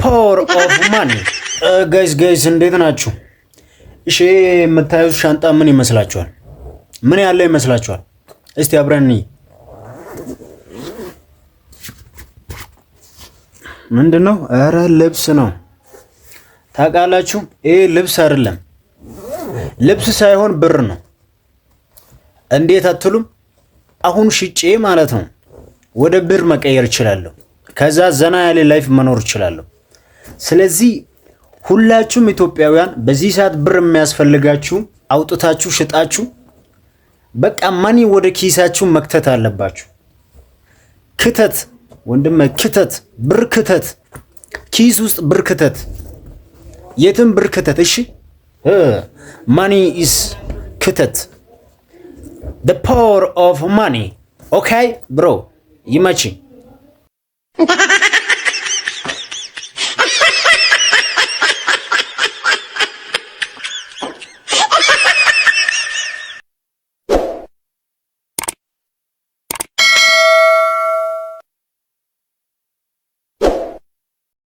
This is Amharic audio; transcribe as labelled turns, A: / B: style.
A: ፓወር ኦፍ ማኒ ጋይስ እንዴት ናችሁ? እሺ የምታዩት ሻንጣ ምን ይመስላችኋል? ምን ያለ ይመስላችኋል? እስቲ አብረን ምንድነው? ኧረ ልብስ ነው። ታውቃላችሁ? ይሄ ልብስ አይደለም፣ ልብስ ሳይሆን ብር ነው። እንዴት አትሉም? አሁን ሽጬ ማለት ነው ወደ ብር መቀየር እችላለሁ። ከዛ ዘና ያለ ላይፍ መኖር እችላለሁ። ስለዚህ ሁላችሁም ኢትዮጵያውያን በዚህ ሰዓት ብር የሚያስፈልጋችሁ አውጥታችሁ ሽጣችሁ በቃ ማኒ ወደ ኪሳችሁ መክተት አለባችሁ። ክተት ወንድም ክተት፣ ብር ክተት፣ ኪስ ውስጥ ብር ክተት፣ የትም ብር ክተት። እሺ ማኒ ኢዝ ክተት፣ the power of money. Okay bro, ይመችኝ።